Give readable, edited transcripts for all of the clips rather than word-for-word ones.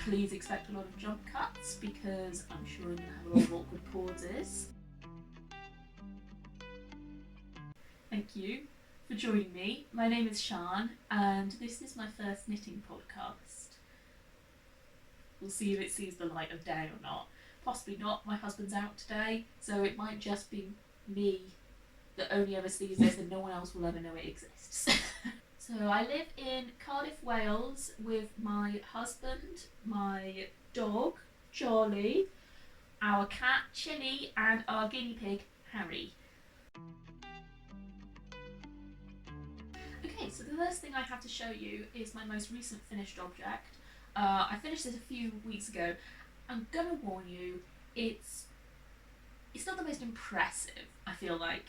Please expect a lot of jump cuts because I'm sure you're going to have a lot of awkward pauses. Thank you for joining me. My name is Sian and this is my first knitting podcast. We'll see if it sees the light of day or not. Possibly not. My husband's out today, so it might just be me that only ever sees this and no one else will ever know it exists. So I live in Cardiff, Wales with my husband, my dog, Charlie, our cat, Chili, and our guinea pig, Harry. Okay, so the first thing I have to show you is my most recent finished object. I finished this a few weeks ago. I'm gonna warn you, it's not the most impressive, I feel like.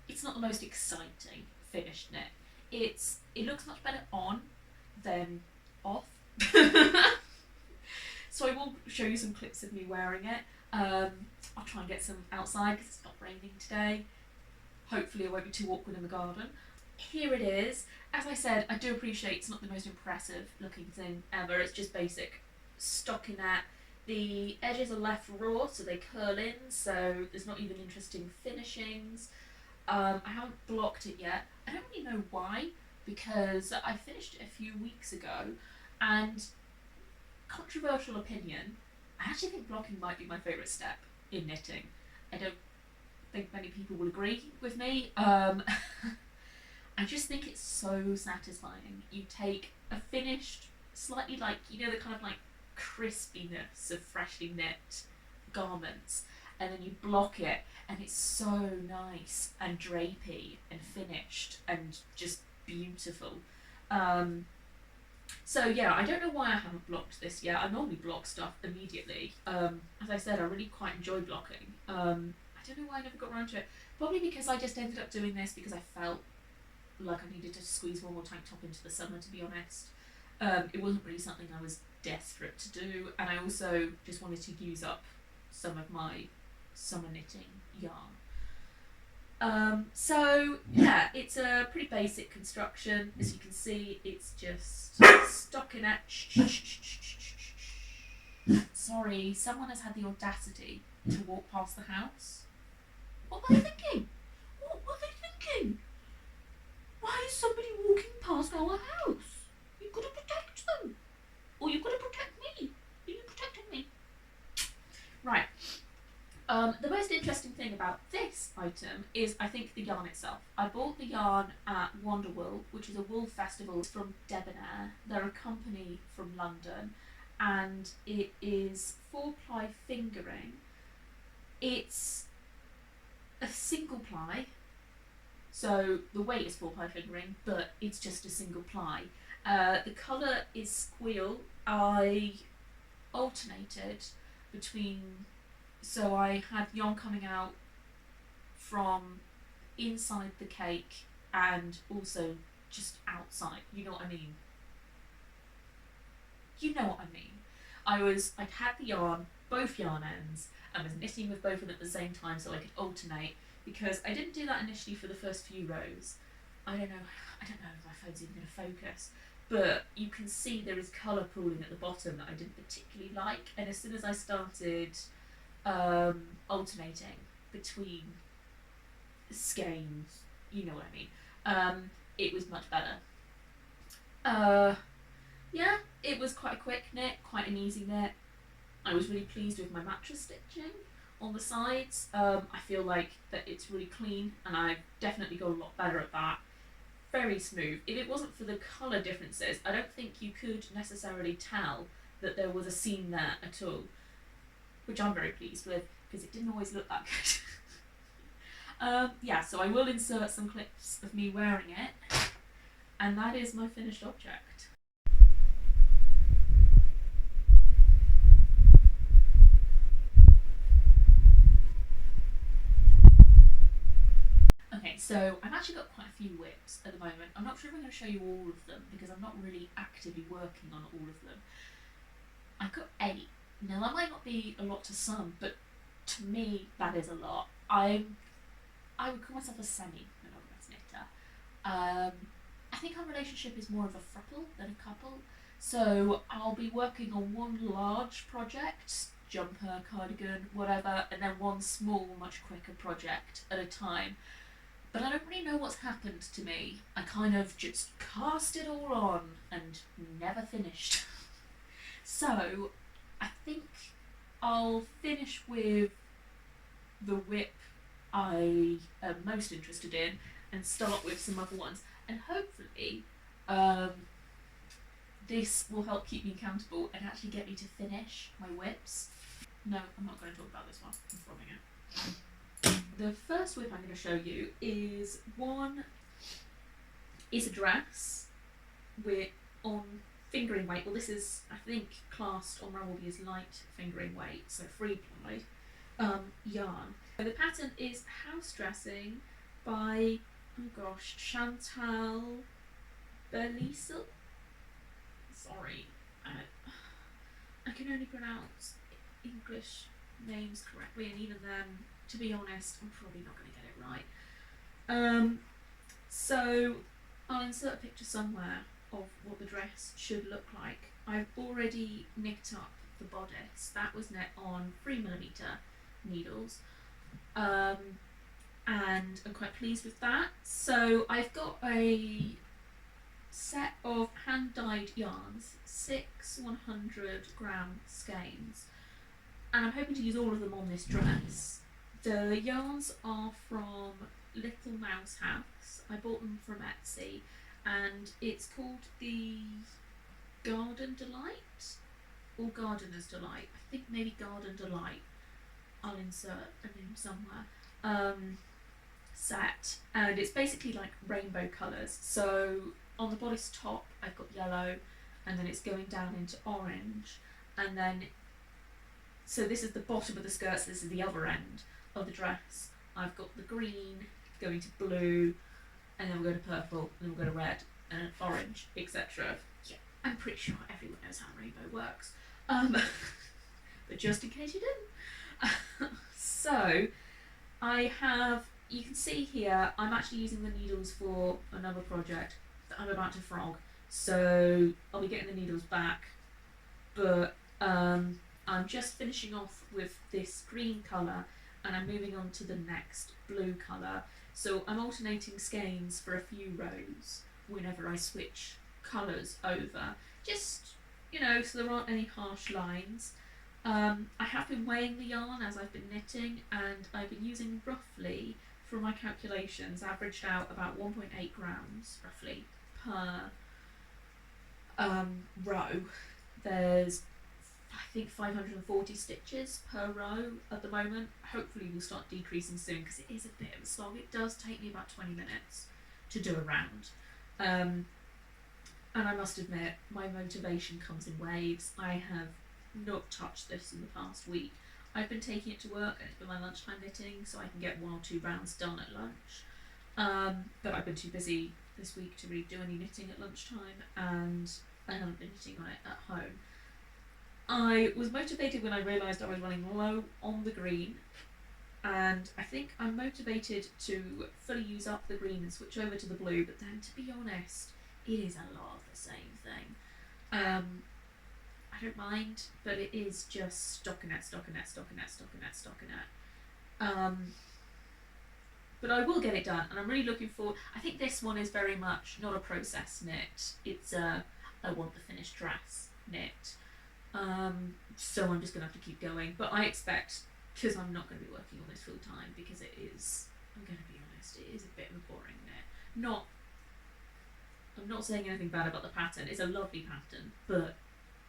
It's not the most exciting finished knit. It looks much better on than off. So I will show you some clips of me wearing it. I'll try and get some outside because it's not raining today. Hopefully it won't be too awkward in the garden. Here it is. As I said, I do appreciate it's not the most impressive looking thing ever. It's just basic stockinette. The edges are left raw, so they curl in, so there's not even interesting finishings. I haven't blocked it yet. I don't really know why, because I finished it a few weeks ago, and controversial opinion, I actually think blocking might be my favourite step in knitting. I don't think many people will agree with me. I just think it's so satisfying. You take a finished, slightly like, you know, the kind of like crispiness of freshly knit garments, and then you block it and it's so nice and drapey and finished and just beautiful. So yeah, I don't know why I haven't blocked this yet. I normally block stuff immediately. As I said, I really quite enjoy blocking. I don't know why I never got around to it. Probably because I just ended up doing this because I felt like I needed to squeeze one more tank top into the summer, to be honest. It wasn't really something I was desperate to do, and I also just wanted to use up some of my summer knitting yarn. So yeah, it's a pretty basic construction. As you can see, it's just stockinette. Sorry, someone has had the audacity to walk past the house. What were they thinking? What were they thinking? Why is somebody walking past our house? You've got to protect them. Or you've got to protect me. Are you protecting me? Right. The most interesting thing about this item is, I think, the yarn itself. I bought the yarn at Wonderwool, which is a wool festival from Debonair. They're a company from London, and it is 4-ply fingering. It's a single ply, so the weight is 4-ply fingering, but it's just a single ply. The colour is squeal. I alternated between, so I had yarn coming out from inside the cake and also just outside. You know what I mean? You know what I mean. I'd had the yarn, both yarn ends, and was knitting with both of them at the same time so I could alternate, because I didn't do that initially for the first few rows. I don't know if my phone's even going to focus, but you can see there is colour pooling at the bottom that I didn't particularly like, and as soon as I started alternating between skeins, you know what I mean, it was much better. Yeah, it was quite a quick knit, quite an easy knit. I was really pleased with my mattress stitching on the sides. I feel like that it's really clean, and I've definitely got a lot better at that. Very smooth. If it wasn't for the colour differences, I don't think you could necessarily tell that there was a seam there at all, which I'm very pleased with, because it didn't always look that good. Yeah, so I will insert some clips of me wearing it, and that is my finished object. Okay, so I've actually got quite a few whips at the moment. I'm not sure if I'm going to show you all of them because I'm not really actively working on all of them. I've got 8. Now that might not be a lot to some, but to me that is a lot. I would call myself a semi-monogamous knitter. I think our relationship is more of a throuple than a couple. So I'll be working on one large project, jumper, cardigan, whatever, and then one small, much quicker project at a time. But I don't really know what's happened to me. I kind of just cast it all on and never finished. So I think I'll finish with the whip I am most interested in and start with some other ones. And hopefully, um, this will help keep me accountable and actually get me to finish my whips. No, I'm not going to talk about this one. I'm frothing it. The first whip I'm going to show you is a dress with on fingering weight. Well, this is, I think, classed on Ravelry as light fingering weight, so free ply yarn. So the pattern is House Dressing by, oh gosh, Chantal Belisle. Sorry, I can only pronounce English names correctly, and even then, to be honest, I'm probably not going to get it right. So I'll insert a picture somewhere of what the dress should look like. I've already nicked up the bodice. That was knit on 3mm needles, and I'm quite pleased with that. So I've got a set of hand-dyed yarns, 6 100-gram skeins, and I'm hoping to use all of them on this dress. The yarns are from Little Mouse House. I bought them from Etsy, and it's called the Garden Delight or Gardener's Delight. I think maybe Garden Delight. I'll insert a name somewhere. Set, and it's basically like rainbow colours. So on the bodice top, I've got yellow, and then it's going down into orange, and then so this is the bottom of the skirt. So this is the other end of the dress. I've got the green going to blue, and then we'll go to purple, and then we'll go to red and orange, etc. Yeah, I'm pretty sure everyone knows how a rainbow works. But just in case you didn't. So I have, you can see here, I'm actually using the needles for another project that I'm about to frog. So I'll be getting the needles back, but I'm just finishing off with this green colour, and I'm moving on to the next blue colour. So I'm alternating skeins for a few rows whenever I switch colours over, just, you know, so there aren't any harsh lines. I have been weighing the yarn as I've been knitting, and I've been using roughly, from my calculations, averaged out about 1.8 grams roughly per row. There's, I think, 540 stitches per row at the moment. Hopefully we'll start decreasing soon, because it is a bit of a slog. It does take me about 20 minutes to do a round. And I must admit, my motivation comes in waves. I have not touched this in the past week. I've been taking it to work, and it's been my lunchtime knitting, so I can get 1 or 2 rounds done at lunch. But I've been too busy this week to really do any knitting at lunchtime, and I haven't been knitting on it at home. I was motivated when I realised I was running low on the green, and I think I'm motivated to fully use up the green and switch over to the blue, but then, to be honest, it is a lot of the same thing. I don't mind, but it is just stockinette. But I will get it done, and I'm really looking forward. I think this one is very much not a process knit. It's a I want the finished dress knit. So I'm just going to have to keep going. But I expect, because I'm not going to be working on this full time, because it is, I'm going to be honest, it is a bit of a boring knit. I'm not saying anything bad about the pattern. It's a lovely pattern, but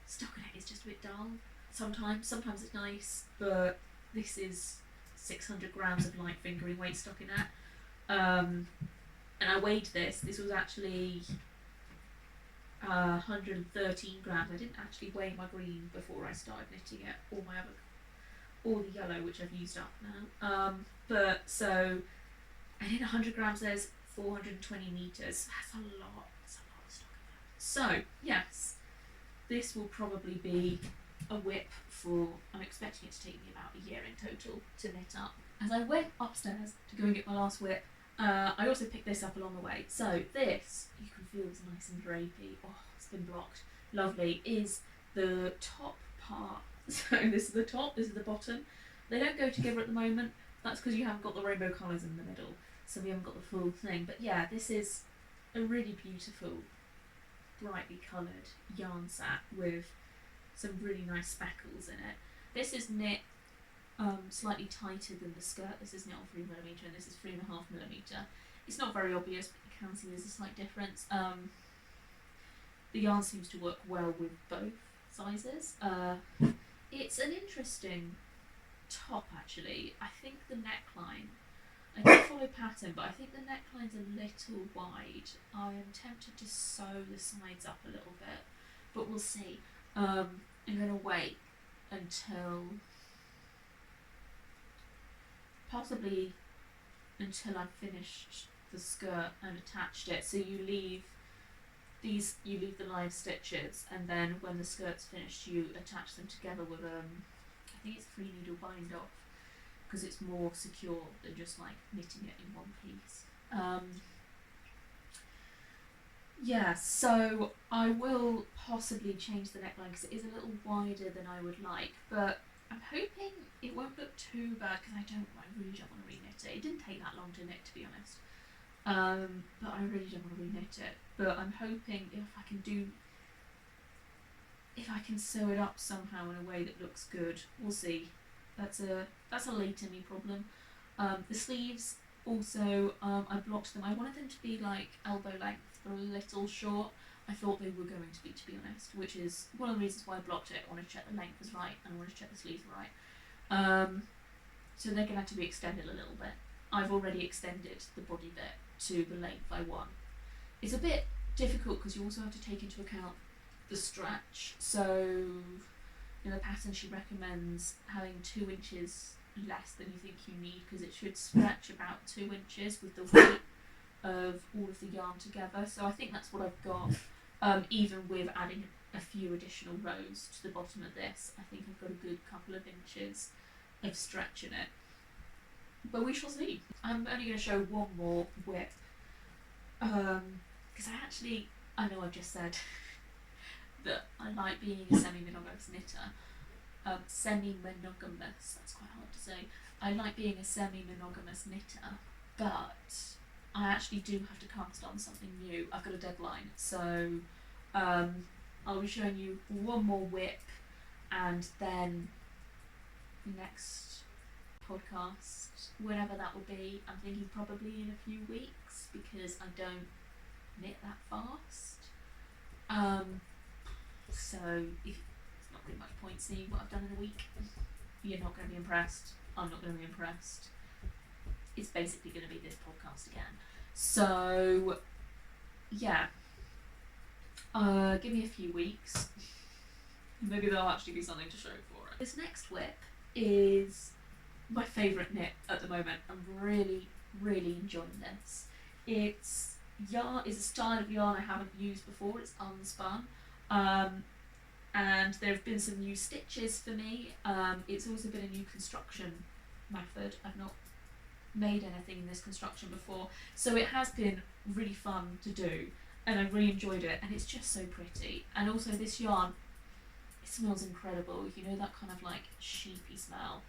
stockinette is just a bit dull. Sometimes it's nice, but this is 600 grams of light fingering weight stockinette. And I weighed this. This was actually 113 grams. I didn't actually weigh my green before I started knitting it, or the yellow, which I've used up now. But so I did 100 grams. There's 420 meters. That's a lot. That's a lot of stockinette. So yes, this will probably be a whip for, I'm expecting it to take me about a year in total to knit up. As I went upstairs to go and get my last whip, I also picked this up along the way. So this, you can feel, is nice and drapey. Oh, it's been blocked. lovely is the top part. So this is the top, this is the bottom. They don't go together at the moment. That's because you haven't got the rainbow colours in the middle, so we haven't got the full thing. But yeah, this is a really beautiful, brightly coloured yarn set with some really nice speckles in it. This is knit slightly tighter than the skirt. This is knit on 3mm and this is 3.5mm. It's not very obvious, but you can see there's a slight difference. The yarn seems to work well with both sizes. It's an interesting top actually. I think the neckline, I do follow pattern, but I think the neckline's a little wide. I am tempted to sew the sides up a little bit, but we'll see. I'm going to wait until possibly until I've finished the skirt and attached it. So you leave the live stitches, and then when the skirt's finished you attach them together with I think it's 3 needle bind off, because it's more secure than just like knitting it in one piece. Yeah, so I will possibly change the neckline because it is a little wider than I would like, but I'm hoping it won't look too bad because I really don't want to reknit it. It didn't take that long to knit, to be honest. But I really don't want to reknit it. But I'm hoping if I can sew it up somehow in a way that looks good. We'll see. That's a later me problem. The sleeves also, I blocked them. I wanted them to be like elbow length, but a little short. I thought they were going to be honest, which is one of the reasons why I blocked it. I wanted to check the length was right, and I wanted to check the sleeves were right. So they're going to have to be extended a little bit. I've already extended the body bit to the length I want. It's a bit difficult because you also have to take into account the stretch. So in the pattern she recommends having 2 inches less than you think you need, because it should stretch about 2 inches with the weight of all of the yarn together. So I think that's what I've got, even with adding a few additional rows to the bottom of this. I think I've got a good couple of inches of stretch in it, but we shall see. I'm only going to show one more whip, because I know I've just said that I like being a semi-monogamous knitter. Semi-monogamous, that's quite hard to say. I like being a semi-monogamous knitter, but I actually do have to cast on something new. I've got a deadline, so I'll be showing you one more whip, and then next podcast, whenever that will be, I'm thinking probably in a few weeks, because I don't knit that fast. So if it's not really much point seeing what I've done in a week. You're not going to be impressed. I'm not going to be impressed. It's basically going to be this podcast again. So yeah, give me a few weeks. Maybe there'll actually be something to show for it. This next whip is my favourite knit at the moment. I'm really, really enjoying this. It's a style of yarn I haven't used before. It's unspun. And there have been some new stitches for me. It's also been a new construction method. I've not made anything in this construction before, so it has been really fun to do, and I really enjoyed it, and it's just so pretty. And also this yarn, it smells incredible. You know, that kind of like sheepy smell.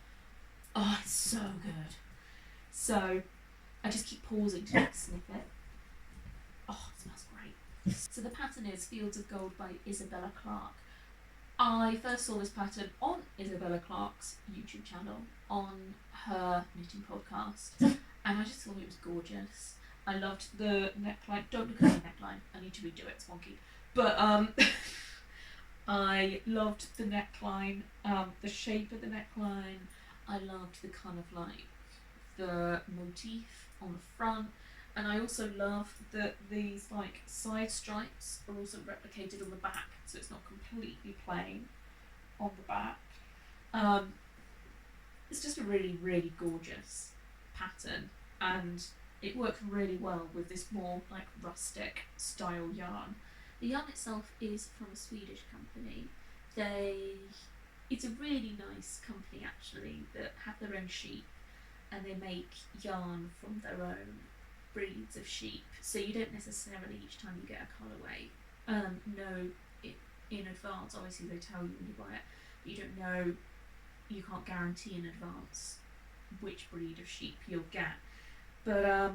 Oh, it's so good. So I just keep pausing to sniff it. Oh, it smells great. So the pattern is Fields of Gold by Isabella Clarke. I first saw this pattern on Isabella Clarke's YouTube channel, on her knitting podcast, and I just thought it was gorgeous. I loved the neckline. Don't look at the neckline, I need to redo it, it's wonky. But I loved the neckline, the shape of the neckline. I loved the kind of like the motif on the front. And I also love that these like side stripes are also replicated on the back, so it's not completely plain on the back. It's just a really, really gorgeous pattern, and it works really well with this more like rustic style yarn. The yarn itself is from a Swedish company. It's a really nice company actually that have their own sheep, and they make yarn from their own breeds of sheep, so you don't necessarily each time you get a colourway know in advance. Obviously, they tell you when you buy it, but you don't know. You can't guarantee in advance which breed of sheep you'll get. But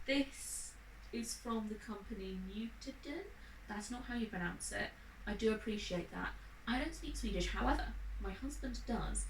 this is from the company Newton. That's not how you pronounce it. I do appreciate that. I don't speak Swedish, however, my husband does,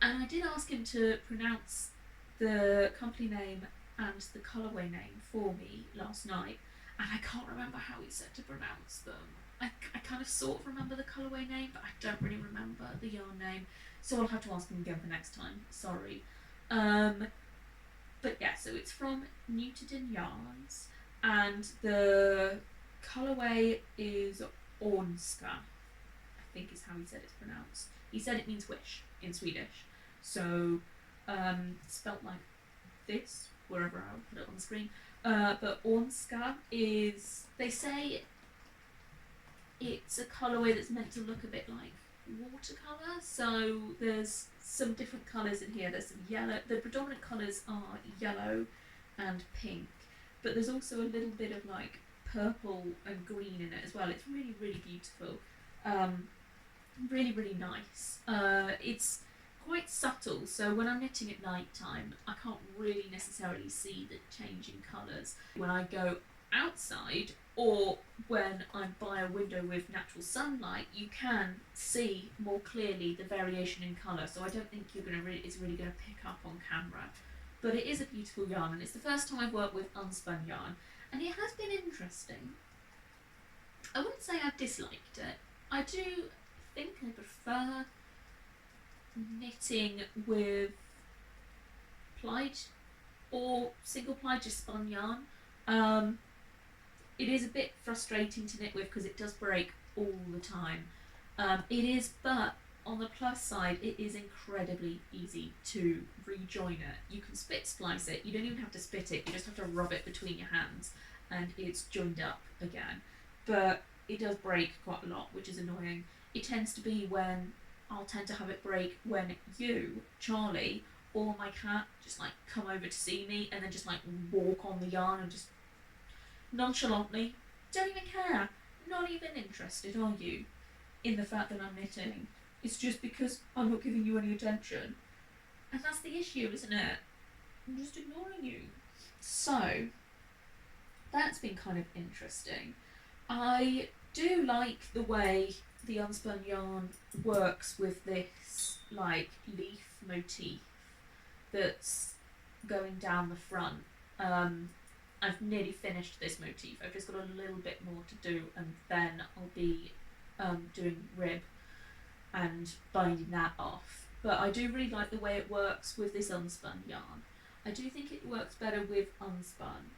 and I did ask him to pronounce the company name and the colourway name for me last night, and I can't remember how he said to pronounce them. I kind of sort of remember the colourway name, but I don't really remember the yarn name, so I'll have to ask him again for next time. Sorry. But yeah, so it's from Newton Yarns, and the colourway is Ornska, I think is how he said it's pronounced. He said it means wish in Swedish, so spelt like this, wherever I'll put it on the screen. But Ornska is, they say it's a colourway that's meant to look a bit like watercolour, so there's some different colours in here. There's some yellow, the predominant colours are yellow and pink, but there's also a little bit of like purple and green in it as well. It's really, really beautiful. Really, really nice. It's quite subtle, so when I'm knitting at night time, I can't really necessarily see the changing colours. When I go outside, or when I'm by a window with natural sunlight, you can see more clearly the variation in colour, so I don't think it's really going to pick up on camera. But it is a beautiful yarn, and it's the first time I've worked with unspun yarn, and it has been interesting. I wouldn't say I've disliked it. I do think I prefer knitting with plied or single ply, just spun yarn. It is a bit frustrating to knit with because it does break all the time. It is, but on the plus side, it is incredibly easy to rejoin it. You can split splice it, you don't even have to split it, you just have to rub it between your hands and it's joined up again. But it does break quite a lot, which is annoying. It tends to be when I'll tend to have it break when you, Charlie, or my cat just like come over to see me and then just like walk on the yarn and just nonchalantly, don't even care, not even interested, are you, in the fact that I'm knitting? It's just because I'm not giving you any attention. And that's the issue, isn't it? I'm just ignoring you. So, that's been kind of interesting. I do like the way the unspun yarn works with this like leaf motif that's going down the front. I've nearly finished this motif. I've just got a little bit more to do, and then I'll be doing rib and binding that off. But I do really like the way it works with this unspun yarn. I do think it works better with unspun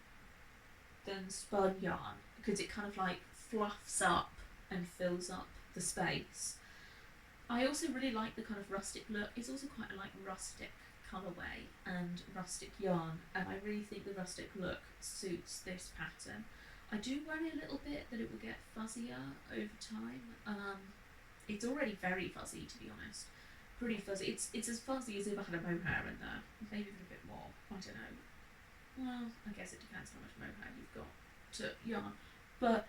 than spun yarn because it kind of like fluffs up and fills up the space. I also really like the kind of rustic look. It's also quite a like rustic colourway and rustic yarn, and I really think the rustic look suits this pattern. I do worry a little bit that it will get fuzzier over time. It's already very fuzzy, to be honest. Pretty fuzzy. It's as fuzzy as if I had a mohair in there. Maybe even a bit more. I don't know. Well, I guess it depends how much mohair you've got to yarn. But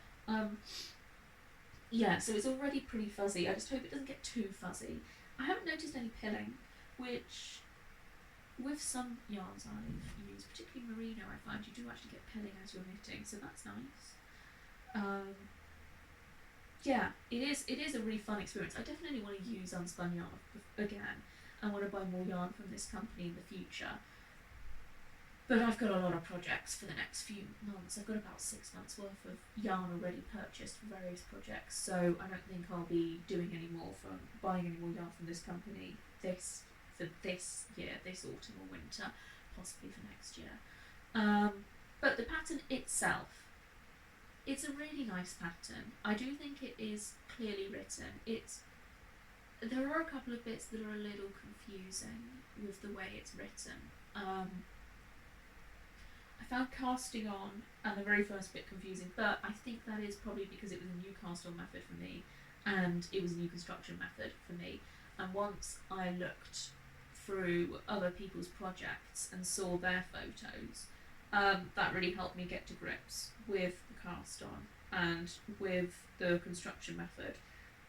yeah, so it's already pretty fuzzy. I just hope it doesn't get too fuzzy. I haven't noticed any pilling, which with some yarns I've used, particularly merino, I find you do actually get pilling as you're knitting, so that's nice. Yeah, it is a really fun experience. I definitely want to use unspun yarn again. I want to buy more yarn from this company in the future. But I've got a lot of projects for the next few months. I've got about 6 months worth of yarn already purchased for various projects, so I don't think I'll be doing any more buying any more yarn from this company for this year, this autumn or winter, possibly for next year. But the pattern itself, it's a really nice pattern. I do think it is clearly written. There are a couple of bits that are a little confusing with the way it's written. I found casting on and the very first bit confusing, but I think that is probably because it was a new cast on method for me and it was a new construction method for me. And once I looked through other people's projects and saw their photos, that really helped me get to grips with the cast on and with the construction method.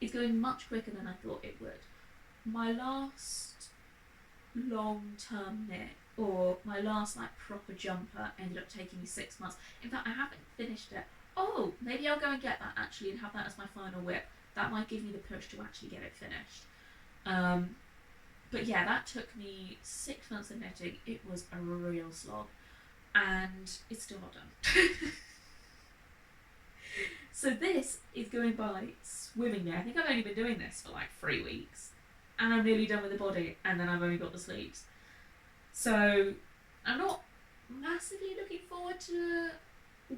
It's going much quicker than I thought it would. My last long-term knit, or my last like proper jumper, ended up taking me 6 months. In fact, I haven't finished it. Oh, maybe I'll go and get that actually and have that as my final whip. That might give me the push to actually get it finished. But yeah, that took me 6 months of knitting. It was a real slog, and it's still not done. So this is going by swimmingly. I think I've only been doing this for like 3 weeks, and I'm nearly done with the body, and then I've only got the sleeves. So I'm not massively looking forward to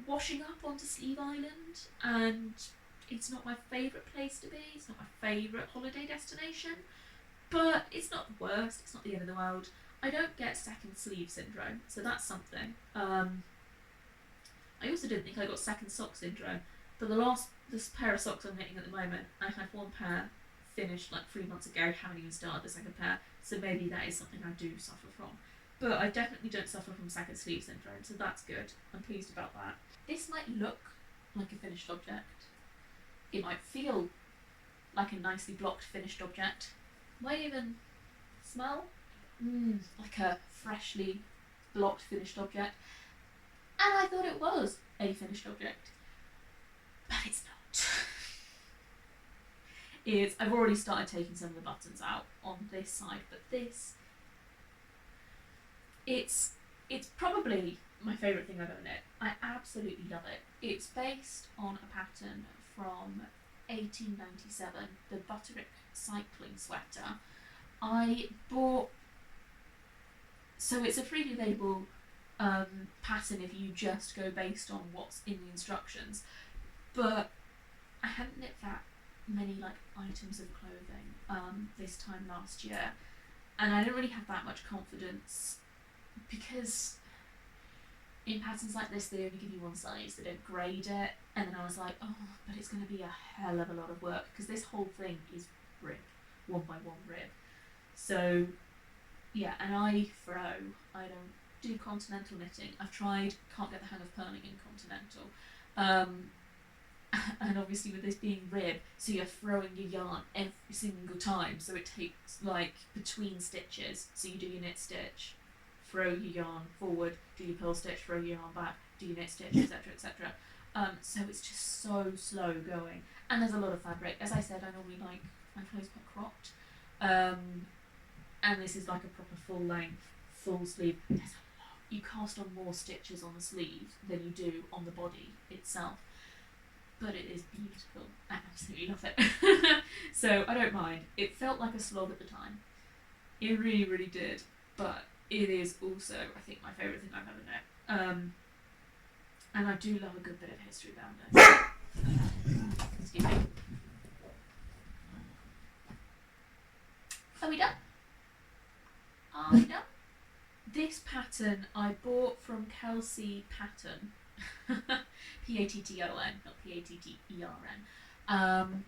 washing up onto Sleeve Island, and it's not my favourite place to be. It's not my favourite holiday destination, but it's not the worst. It's not the end of the world. I don't get second sleeve syndrome, so that's something. I also didn't think I got second sock syndrome, but this pair of socks I'm knitting at the moment, I had one pair finished like 3 months ago, haven't even started the second pair, so maybe that is something I do suffer from. But I definitely don't suffer from second sleeve syndrome, so that's good. I'm pleased about that. This might look like a finished object. It might feel like a nicely blocked finished object. Might even smell like a freshly blocked finished object. And I thought it was a finished object, but it's not. I've already started taking some of the buttons out on this side, but this, it's probably my favourite thing I've ever knit. I absolutely love it. It's based on a pattern from 1897, the Butterick cycling sweater. So it's a freely available pattern if you just go based on what's in the instructions, but I hadn't knit that many like items of clothing this time last year, and I didn't really have that much confidence, because in patterns like this they only give you one size, they don't grade it, and then I was like, oh, but it's going to be a hell of a lot of work, because this whole thing is rib, 1 by 1 rib. So yeah, and I don't do continental knitting. I've tried, can't get the hang of purling in continental. And obviously with this being rib, so you're throwing your yarn every single time, so it takes like between stitches, so you do your knit stitch, throw your yarn forward, do your purl stitch, throw your yarn back, do your knit stitch, etc, etc. So it's just so slow going, and there's a lot of fabric. As I said, I normally like my clothes quite cropped, and this is like a proper full length, full sleeve. There's a lot. You cast on more stitches on the sleeve than you do on the body itself, but it is beautiful. I absolutely love it. So I don't mind. It felt like a slog at the time. It really, really did, but it is also, I think, my favourite thing I've ever knit. And I do love a good bit of history around it. Excuse me. Are we done? Are we done? This pattern I bought from Kelsey Patton. Patton, not Pattern.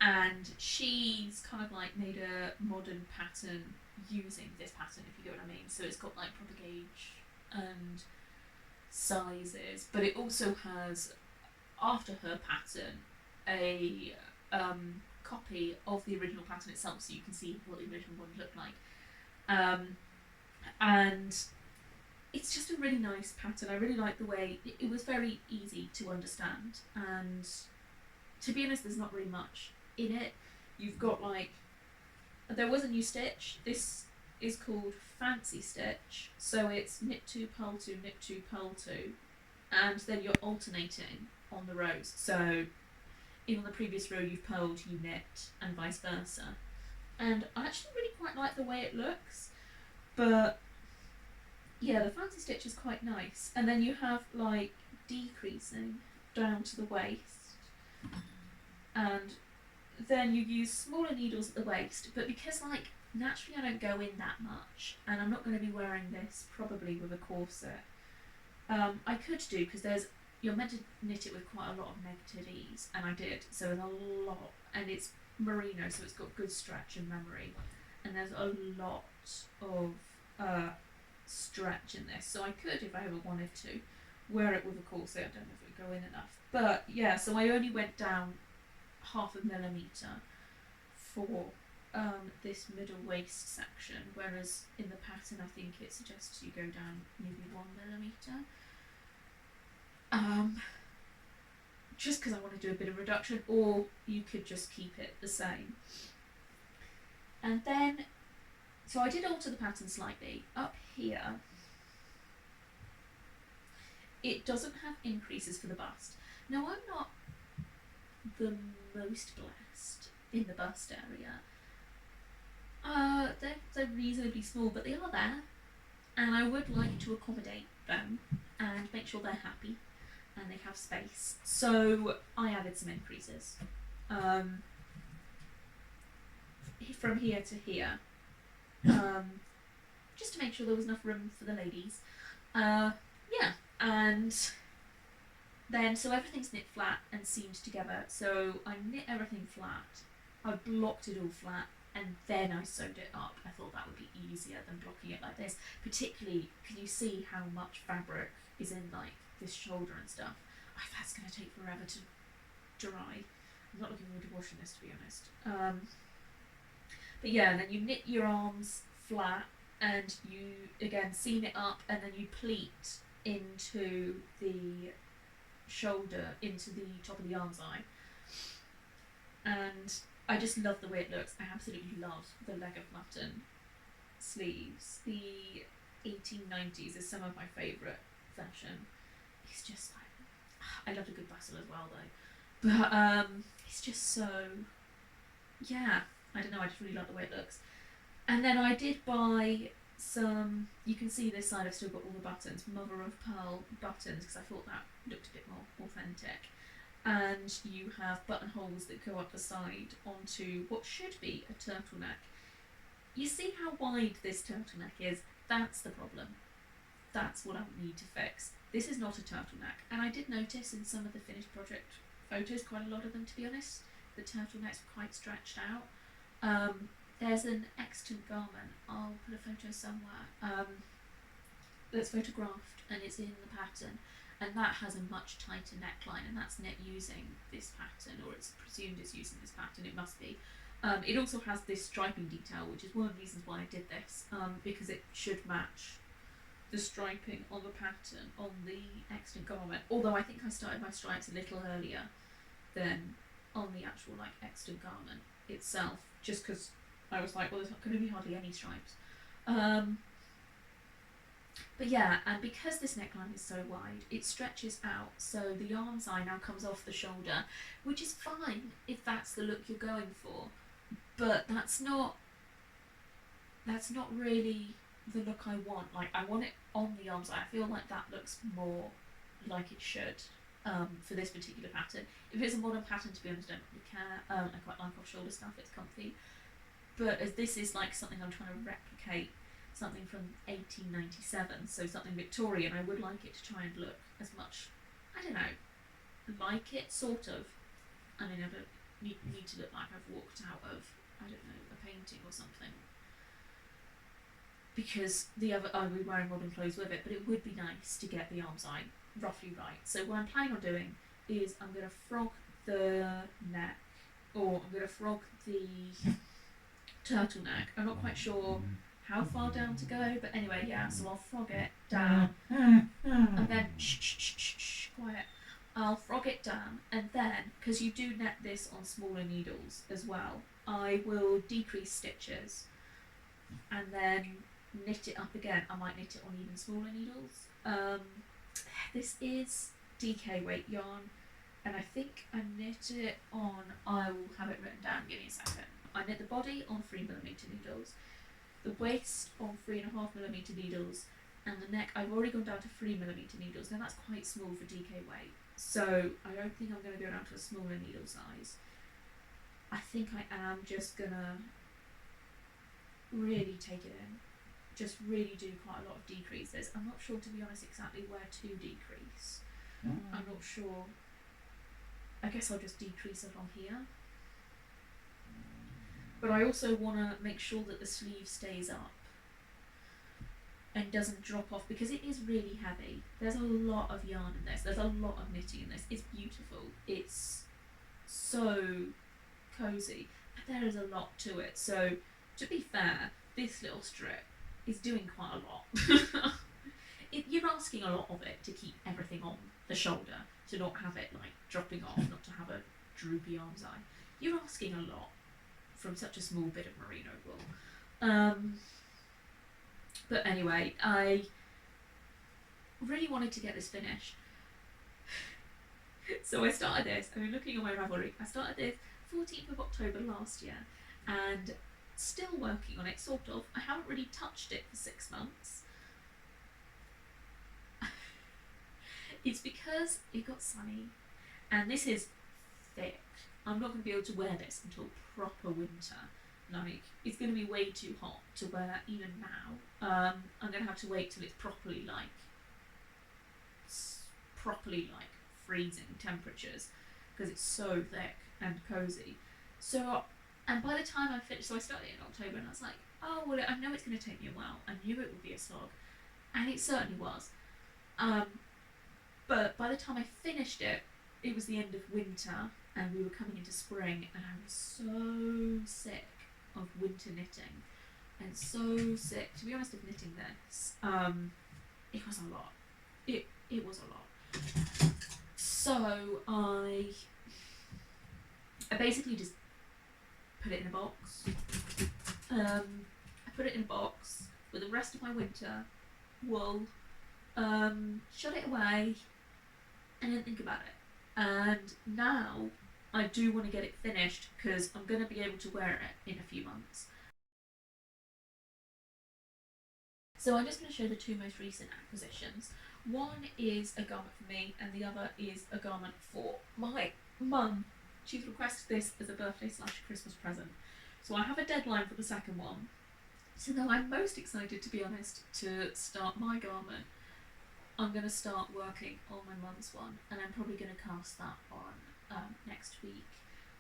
And she's kind of like made a modern pattern using this pattern, if you get what I mean. So it's got like proper gauge and sizes, but it also has, after her pattern, a copy of the original pattern itself, so you can see what the original one looked like. And it's just a really nice pattern. I really like the way it was very easy to understand, and to be honest, there's not really much in it. You've got like, there was a new stitch. This is called Fancy Stitch, so it's knit 2, purl 2, knit 2, purl 2, and then you're alternating on the rows. So even on the previous row you've purled, you knit, and vice versa. And I actually really quite like the way it looks, but yeah, the Fancy Stitch is quite nice. And then you have like decreasing down to the waist, and then you use smaller needles at the waist, but because like naturally I don't go in that much, and I'm not going to be wearing this probably with a corset, I could do, because you're meant to knit it with quite a lot of negative ease, and I did, so there's a lot, and it's merino, so it's got good stretch and memory, and there's a lot of stretch in this, so I could, if I ever wanted to, wear it with a corset. I don't know if it would go in enough, but yeah, so I only went down 0.5 millimeter, for this middle waist section, whereas in the pattern I think it suggests you go down maybe 1mm. Just because I want to do a bit of reduction, or you could just keep it the same. And then, so I did alter the pattern slightly. Up here, it doesn't have increases for the bust. Now, I'm not the most blessed in the bust area. They're reasonably small, but they are there, and I would like to accommodate them and make sure they're happy and they have space. So I added some increases from here to here, just to make sure there was enough room for the ladies. Yeah, and then so everything's knit flat and seamed together. So I knit everything flat, I blocked it all flat, and then I sewed it up. I thought that would be easier than blocking it like this, particularly because you see how much fabric is in like this shoulder and stuff. That's going to take forever to dry. I'm not looking forward to washing this, to be honest. But yeah, and then you knit your arms flat, and you again seam it up, and then you pleat into the shoulder, into the top of the arm's eye. And I just love the way it looks. I absolutely love the leg of mutton sleeves. The 1890s is some of my favourite fashion. It's just like, I love a good bustle as well though. But it's just so, yeah, I don't know, I just really like the way it looks. And then I did buy some, you can see this side I've still got all the buttons, mother of pearl buttons, because I thought that looked a bit more authentic. And you have buttonholes that go up the side onto what should be a turtleneck. You see how wide this turtleneck is? That's the problem. That's what I need to fix. This is not a turtleneck. And I did notice in some of the finished project photos, quite a lot of them to be honest, the turtlenecks were quite stretched out. There's an extant garment, I'll put a photo somewhere, that's photographed and it's in the pattern. And that has a much tighter neckline, and that's knit using this pattern, or it's presumed it's using this pattern, it must be. It also has this striping detail, which is one of the reasons why I did this, because it should match the striping on the pattern on the extant garment. Although I think I started my stripes a little earlier than on the actual like extant garment itself, just because I was like, well, there's not going to be hardly any stripes. But yeah, and because this neckline is so wide, it stretches out, so the arm's eye now comes off the shoulder, which is fine if that's the look you're going for, but that's not really the look I want. Like, I want it on the arm's eye. I feel like that looks more like it should for this particular pattern. If it's a modern pattern, to be honest, I don't really care. I quite like off-shoulder stuff, it's comfy. But as this is like something I'm trying to replicate, something from 1897, so something Victorian, I would like it to try and look as much, I don't know, like it, sort of. I mean, I don't need to look like I've walked out of, I don't know, a painting or something. Because I would be wearing modern clothes with it, but it would be nice to get the arm's eye roughly right. So what I'm planning on doing is I'm going to frog the neck, or I'm going to frog the turtleneck. I'm not quite sure how far down to go, but anyway, yeah, so I'll frog it down, and then, shh, quiet. I'll frog it down, and then, because you do net this on smaller needles as well, I will decrease stitches, and then knit it up again. I might knit it on even smaller needles. This is DK weight yarn, and I think I knit it on, I will have it written down, give me a second. I knit the body on 3mm needles, the waist on 3.5mm needles, and the neck I've already gone down to 3mm needles. Now that's quite small for DK weight, so I don't think I'm going to go down to a smaller needle size. I think I am just going to really take it in, just really do quite a lot of decreases. I'm not sure, to be honest, exactly where to decrease. I'm not sure. I guess I'll just decrease it on here. But I also want to make sure that the sleeve stays up and doesn't drop off, because it is really heavy. There's a lot of yarn in this, there's a lot of knitting in this. It's beautiful, it's so cosy, but there is a lot to it. So to be fair, this little strip is doing quite a lot. You're asking a lot of it to keep everything on the shoulder, to not have it like dropping off, not to have a droopy arm's eye. You're asking a lot from such a small bit of merino wool. But anyway, I really wanted to get this finished. So I started this, I mean, looking at my Ravelry, I started this 14th of October last year, and still working on it, sort of. I haven't really touched it for 6 months. It's because it got sunny, and this is thick. I'm not going to be able to wear this until proper winter. Like, it's going to be way too hot to wear even now. I'm going to have to wait till it's properly freezing temperatures, because it's so thick and cozy. So, and by the time I finished, so I started in October, and I was like, oh well, I know it's going to take me a while. I knew it would be a slog, and it certainly was. But by the time I finished it, it was the end of winter, and we were coming into spring, and I was so sick of winter knitting, and so sick, to be honest, of knitting this. It was a lot. It was a lot. So I basically just put it in a box. I put it in a box with the rest of my winter wool, shut it away, and didn't think about it. And now I do want to get it finished, because I'm going to be able to wear it in a few months. So I'm just going to show the two most recent acquisitions. One is a garment for me, and the other is a garment for my mum. She's requested this as a birthday / Christmas present. So I have a deadline for the second one. So now I'm most excited, to be honest, to start my garment. I'm going to start working on my mum's one, and I'm probably going to cast that on next week.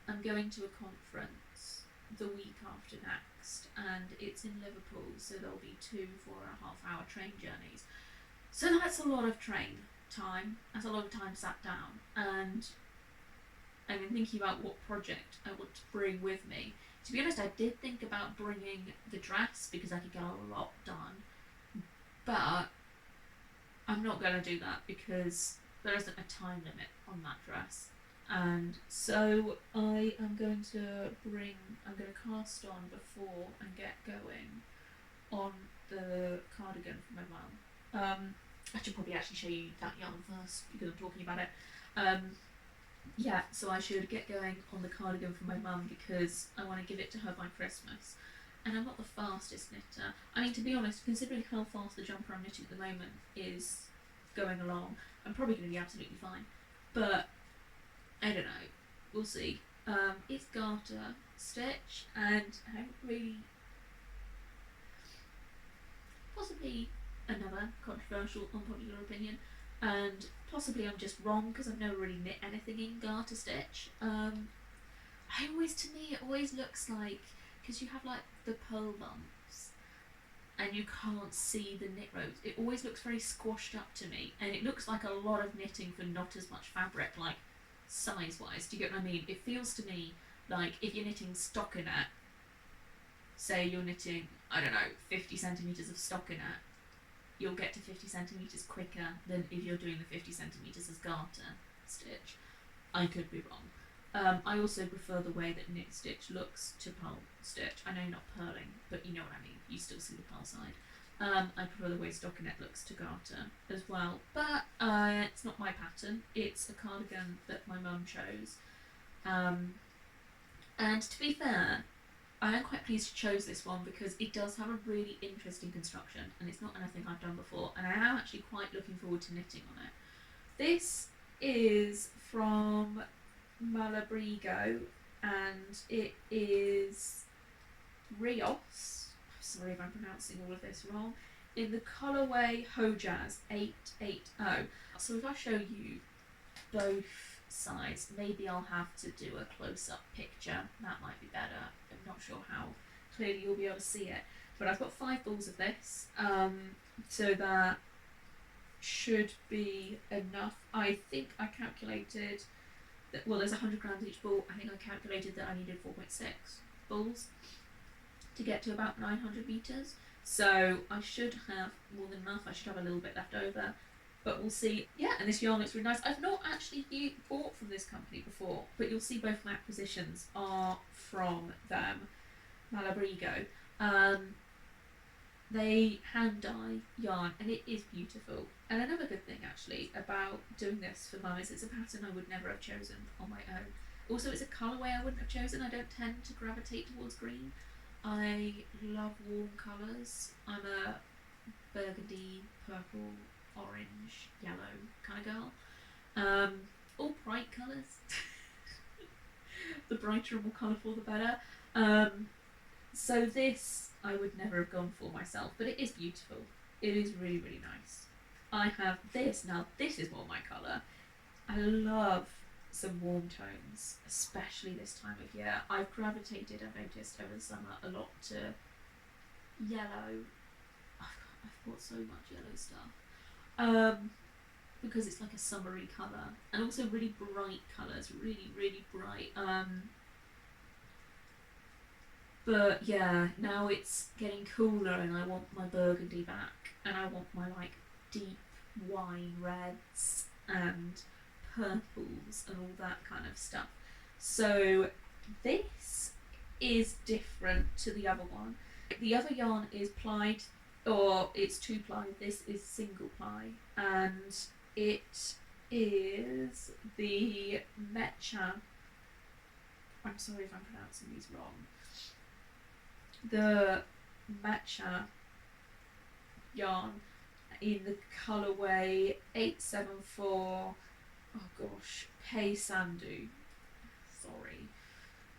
I'm going to a conference the week after next, and it's in Liverpool, so there'll be 2 4.5-hour train journeys. So that's a lot of train time. That's a lot of time sat down, and I've been thinking about what project I want to bring with me. To be honest, I did think about bringing the dress, because I could get a lot done, but I'm not going to do that because there isn't a time limit on that dress. And so I'm going to cast on before and get going on the cardigan for my mum. I should probably actually show you that yarn first, because I'm talking about it. Yeah, so I should get going on the cardigan for my mum, because I want to give it to her by Christmas. And I'm not the fastest knitter. I mean, to be honest, considering how fast the jumper I'm knitting at the moment is going along, I'm probably going to be absolutely fine. But I don't know. We'll see. It's garter stitch, and I haven't really. Possibly another controversial, unpopular opinion, and possibly I'm just wrong, because I've never really knit anything in garter stitch. To me, it always looks like, because you have like the pearl bumps and you can't see the knit rows, it always looks very squashed up to me, and it looks like a lot of knitting for not as much fabric, like size wise. Do you get what I mean? It feels to me like if you're knitting stockinette, say you're knitting, I don't know, 50 centimetres of stockinette, you'll get to 50 centimetres quicker than if you're doing the 50 centimetres as garter stitch. I could be wrong. I also prefer the way that knit stitch looks to pearl stitch. I know you're not purling, but you know what I mean. You still see the pearl side. I prefer the way stockinette looks to garter as well. But it's not my pattern. It's a cardigan that my mum chose. And to be fair, I am quite pleased she chose this one, because it does have a really interesting construction, and it's not anything I've done before, and I am actually quite looking forward to knitting on it. This is from Malabrigo, and it is Rios. Sorry if I'm pronouncing all of this wrong. In the colourway Hojaz 880. So if I show you both sides, maybe I'll have to do a close-up picture. That might be better. I'm not sure how clearly you'll be able to see it. But I've got 5 balls of this, so that should be enough. I think I calculated that, well, there's 100 grams each ball. I think I calculated that I needed 4.6. bulls to get to about 900 metres. So I should have more than enough. I should have a little bit left over, but we'll see. Yeah, and this yarn looks really nice. I've not actually bought from this company before, but you'll see both my acquisitions are from them, Malabrigo. They hand dye yarn, and it is beautiful. And another good thing actually about doing this for mum is it's a pattern I would never have chosen on my own. Also, it's a colourway I wouldn't have chosen. I don't tend to gravitate towards green. I love warm colours. I'm a burgundy, purple, orange, yellow kind of girl. All bright colours. The brighter and more colourful, the better. So this I would never have gone for myself, but it is beautiful. It is really, really nice. I have this. Now, this is more my colour. I love some warm tones, especially this time of year. I've gravitated, I've noticed over the summer, a lot to yellow. I've bought so much yellow stuff. Because it's like a summery colour, and also really bright colours, really, really bright. But yeah, now it's getting cooler and I want my burgundy back, and I want my like deep wine reds and purples and all that kind of stuff. So this is different to the other one. The other yarn is plied, or it's 2-ply. This is single ply, and it is the Mecha. I'm sorry if I'm pronouncing these wrong. The Mecha yarn in the colourway 874. Oh gosh, Pei Sandu. Sorry.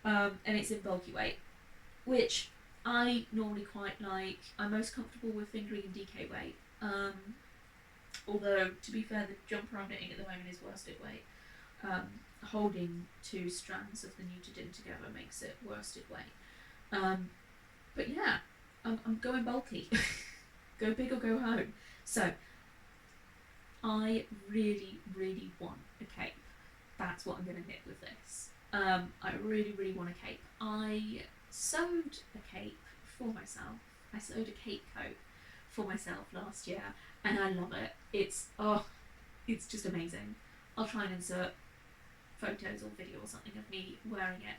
And it's in bulky weight, which I normally quite like. I'm most comfortable with fingering in DK weight. Although, to be fair, the jumper I'm knitting at the moment is worsted weight. Holding 2 strands of the Nutidin together makes it worsted weight. But yeah, I'm going bulky. Go big or go home. So, I really, really want a cape. That's what I'm going to knit with this. I really, really want a cape. I sewed a cape for myself. I sewed a cape coat for myself last year, and I love it. It's just amazing. I'll try and insert photos or video or something of me wearing it.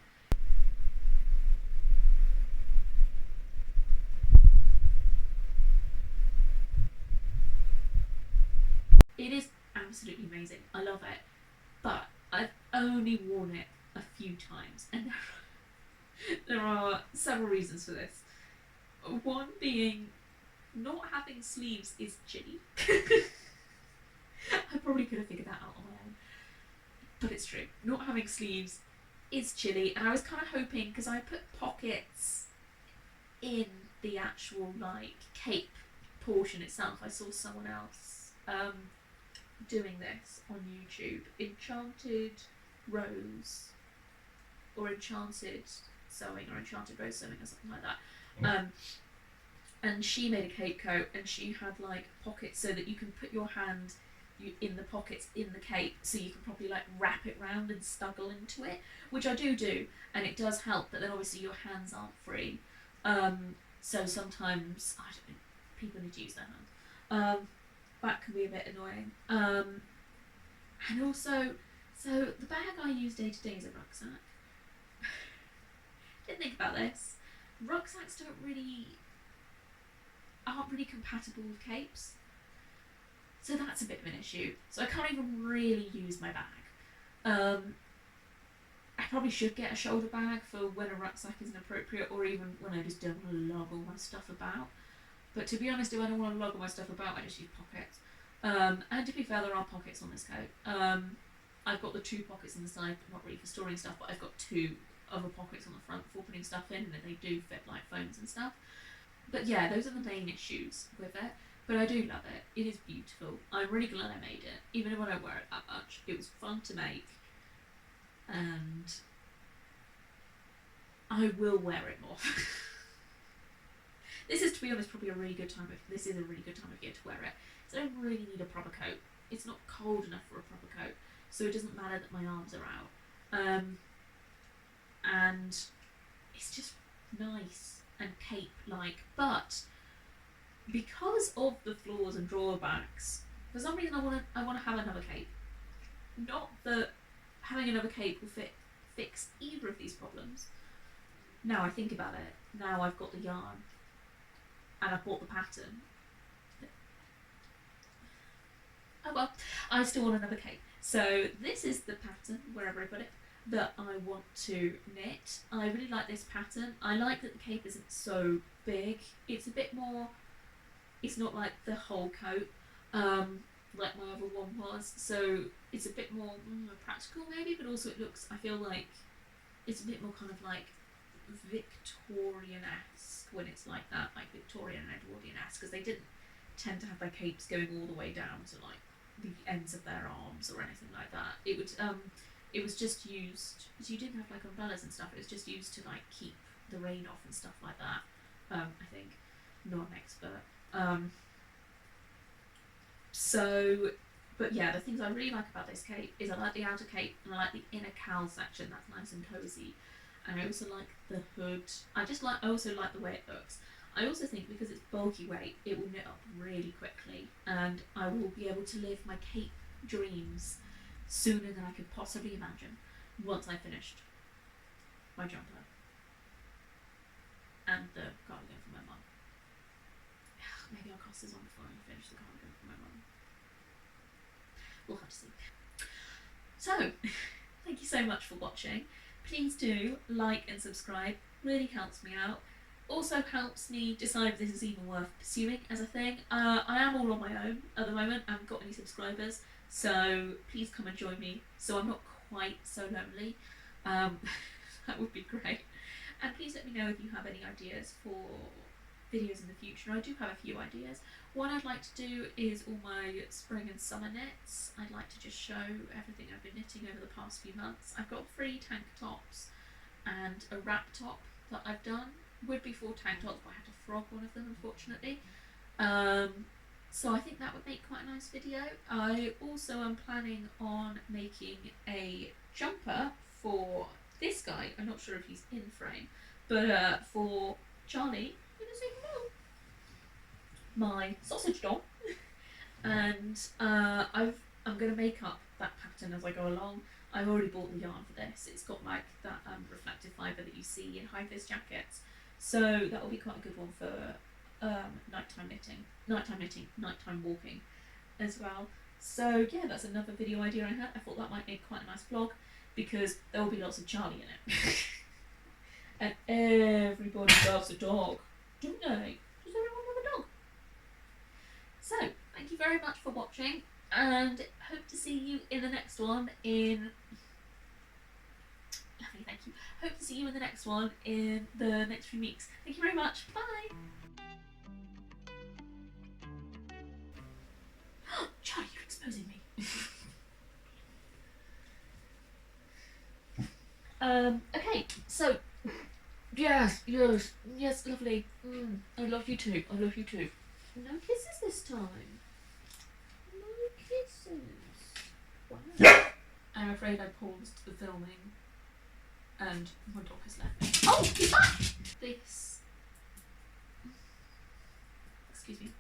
It is absolutely amazing. I love it. But I've only worn it a few times, and there are several reasons for this. One being, not having sleeves is chilly. I probably could have figured that out on my own. But it's true. Not having sleeves is chilly, and I was kind of hoping, because I put pockets in the actual like cape portion itself. I saw someone else doing this on YouTube, Enchanted Rose, or Enchanted Sewing, or Enchanted Rose Sewing, or something like that. And she made a cape coat, and she had like pockets so that you can put your hand in the pockets in the cape, so you can probably like wrap it round and snuggle into it, which I do, and it does help. But then obviously your hands aren't free, so sometimes people need to use their hands. That can be a bit annoying. And also, so the bag I use day to day is a rucksack. Didn't think about this. Rucksacks aren't really compatible with capes, so that's a bit of an issue. So I can't even really use my bag. I probably should get a shoulder bag for when a rucksack isn't appropriate, or even when I just don't want to lug all my stuff about. But to be honest, if I don't want to lug all my stuff about, I just use pockets. And to be fair, there are pockets on this coat. I've got the 2 pockets on the side, not really for storing stuff, but I've got 2 other pockets on the front for putting stuff in, and they do fit like phones and stuff. But yeah, those are the main issues with it. But I do love it. It is beautiful. I'm really glad I made it, even if I don't wear it that much. It was fun to make, and I will wear it more. This is, to be honest, probably a really good time of year to wear it. So I don't really need a proper coat. It's not cold enough for a proper coat, so it doesn't matter that my arms are out. And it's just nice and cape-like. But because of the flaws and drawbacks, for some reason I want to have another cape. Not that having another cape will fix either of these problems. Now I think about it, now I've got the yarn and I've bought the pattern. Oh well, I still want another cape. So this is the pattern, wherever I put it, that I want to knit. I really like this pattern. I like that the cape isn't so big. It's a bit more, it's not like the whole coat, like my other one was. So it's a bit more practical maybe, but also it looks, I feel like it's a bit more kind of like Victorian-esque when it's like that, like Victorian and Edwardian-esque, because they didn't tend to have their capes going all the way down to like the ends of their arms or anything like that. It was just used, so you didn't have like umbrellas and stuff, it was just used to like keep the rain off and stuff like that. I think, not an expert. So, but yeah, the things I really like about this cape is I like the outer cape and I like the inner cowl section, that's nice and cozy. And I also like the hood. I also like the way it looks. I also think because it's bulky weight, it will knit up really quickly, and I will be able to live my cape dreams sooner than I could possibly imagine once I finished my jumper and the cardigan for my mum. Maybe I'll cast this on before I finish the cardigan for my mum. We'll have to see. So, thank you so much for watching. Please do like and subscribe, really helps me out. Also helps me decide if this is even worth pursuing as a thing. I am all on my own at the moment, I haven't got any subscribers, so please come and join me so I'm not quite so lonely. That would be great. And please let me know if you have any ideas for videos in the future. I do have a few ideas. One I'd like to do is all my spring and summer knits. I'd like to just show everything I've been knitting over the past few months. I've got 3 tank tops and a wrap top that I've done. Would be 4 tank tops, but I had to frog one of them, unfortunately. So I think that would make quite a nice video. I also am planning on making a jumper for this guy. I'm not sure if he's in frame, but for Charlie, my sausage dog. And I'm going to make up that pattern as I go along. I've already bought the yarn for this. It's got like that reflective fibre that you see in high-vis jackets. So that will be quite a good one for nighttime walking as well. So yeah, that's another video idea I had. I thought that might make quite a nice vlog because there will be lots of Charlie in it. And everybody loves a dog, don't they? Does everyone love a dog? So, thank you very much for watching and hope to see you in the next one in... Lovely, thank you. Hope to see you in the next one in the next few weeks. Thank you very much. Bye! Charlie, you're exposing me. Okay, so... Yes, lovely. I love you too. No kisses this time. No kisses. Wow. I'm afraid I paused the filming and my dog has left me. Oh, he's back! This. Excuse me.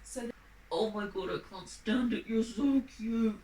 So. Oh my god, I can't stand it. You're so cute.